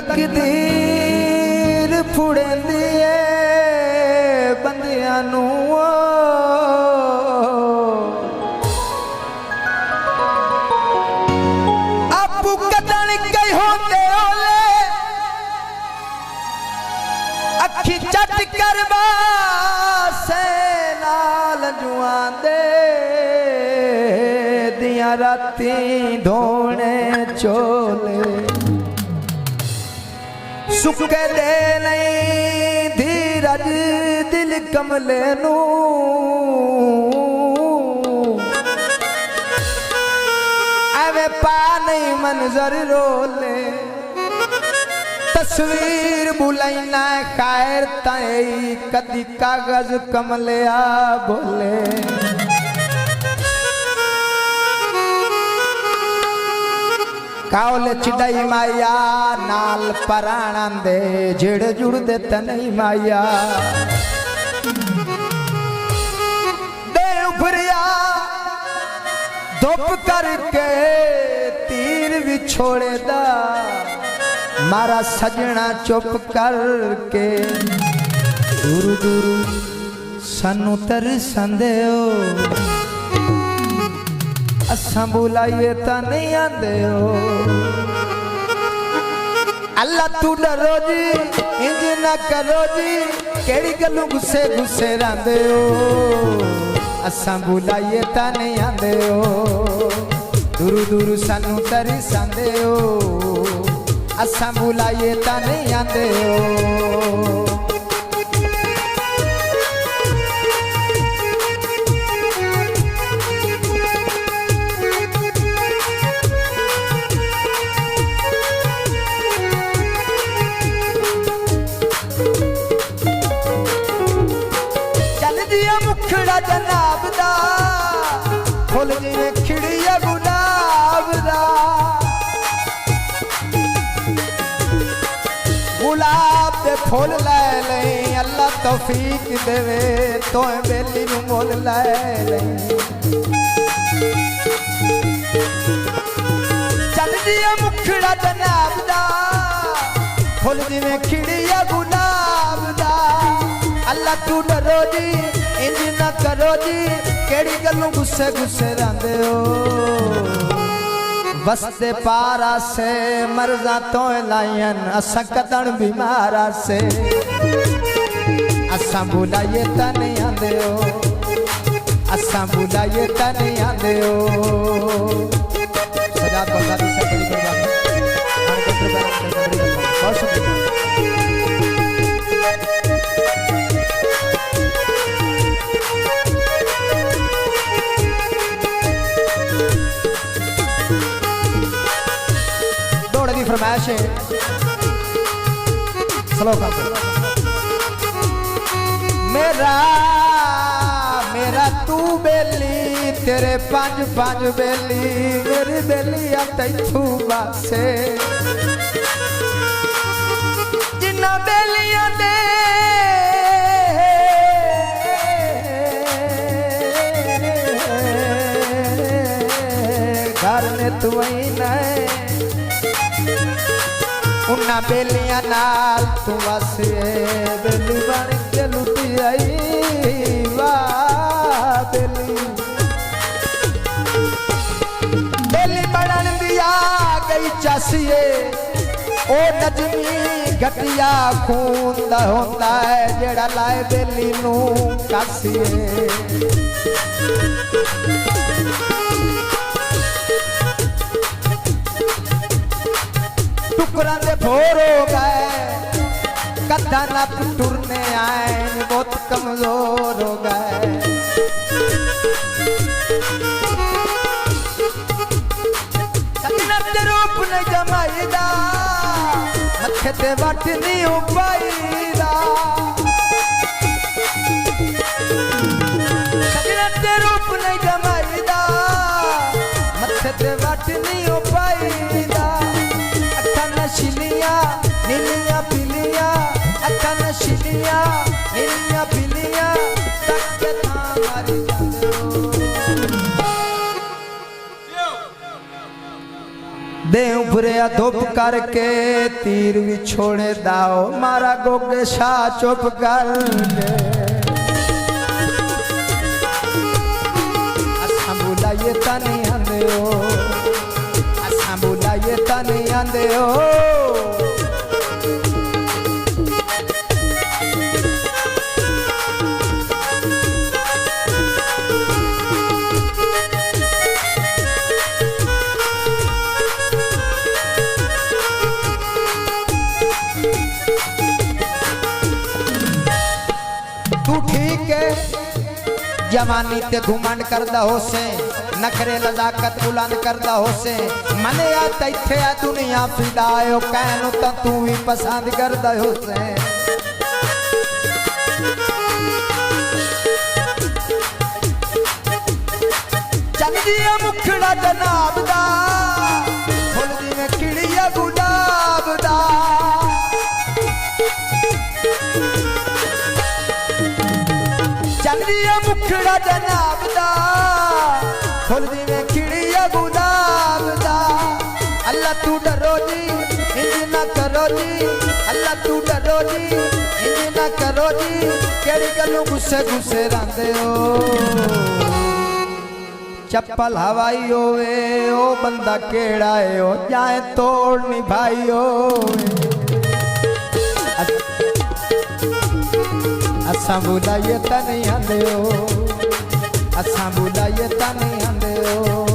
तकदीर फुड़ेंदी है बंदियां नू आपू कदन कई होंदे ओले अखी चट करवा से नाल जुआं दे दियां राती धोने चोले सुके दे नहीं धीरज दिल कमले नू एवे पा नहीं मंजर रोले तस्वीर बुलाइना खैर तई कदी कागज कमलिया बोले कावले चिड़ई माया नाल पराणा दे झिड़ जुड़ दे तनई माया दे उभरिया धुप करके तीर भी छोड़े दा मारा सजना चुप करके दूर दूर सानू तरसंदे हो असा बुलाइए ता नहीं आंदे हो अल्लाह तू डरो जी इंज ना करो जी केड़ी गलू गुस्से गुस्से रहंदे हो असा बुलाइए ता नहीं आंदे हो दूर दूर सानू तरसंदे हो असा बुलाइए ता नहीं आंदे हो मुखड़ा जनाब दा फुल जिवें खिड़िया गुलाब दा गुलाब दे फुल लै लई अल्लाह तौफीक देवे तो बेली नू मोल लै लई चल जिया मुखड़ा जनाब दा फुल जिवें खिड़िया गुलाब दा अल्लाह तू डरो जी इंज ना करो जी केड़ी गल्लों गुस्से गुस्से रहंदे हो वस्ते पारा से मर्जा तो लायन असा कदन बीमारा से असा बुलाइए ता नहीं आंदे हो असा बुलाइए ता नहीं आंदे हो सजा बता दी सब बड़ी कुर्बानी बहुत शुक्रिया फरमाइश है स्लो कर मेरा मेरा तू बेली तेरे पंज पंज बेली मेरी बेली तैथू बासे जिन्ना बेलियां दे घर ने तू ही नहीं उन्ना बेलियां नाल तू वसे बेली बन के लुटी आई वाह बेली बेली बनन दिया गई चासिए ओ नजमी घटिया खून दा होंदा है जेड़ा लाए बेली नू कासिए टुकड़ा दे भोर हो गए कदा नप टुरने आए बहुत कमजोर हो गए रूप नहीं जमाईदा मथे ते वट नहीं हो पाईदा रूप नहीं जमाईदा मथे ते वट नहीं हो पाईदा नशीलियां नीलियां पीलियां अखा नशीलियां नीलियां पीलियां तक के था मारी जाते हो देव भुरिया धुप करके तीर भी छोड़े दाओ मारा गोगे शाह चुप करके असा बुलाइए तनी आंदे हो असा बुलाइए तनी आंदे हो तू ठीक है जवानी ते घुमंड करदा होसे नखरे लजाकत बुलंद करदा होसे मने आ तैथे आ दुनिया फिदायो कहनो ता तू भी पसंद करदा होसे चल दिया मुखड़ा जनाब दा फुल दी में खिड़िया गुलाब दा चंदिया मुखड़ा जनाब दा फुल दी में खिड़िया गुलाब दा अल्लाह तू डरो जी इंज ना करो जी अल्लाह तू डरो जी इंज ना करो जी केड़ी गल्लों गुस्से गुस्से रंदे हो चप्पल हवाई होवे ओ बंदा केड़ा है ओ जाए तोड़ नी भाई होवे असा बुलाइए तनी आंदे हो असा बुलाइए तनी आंदे हो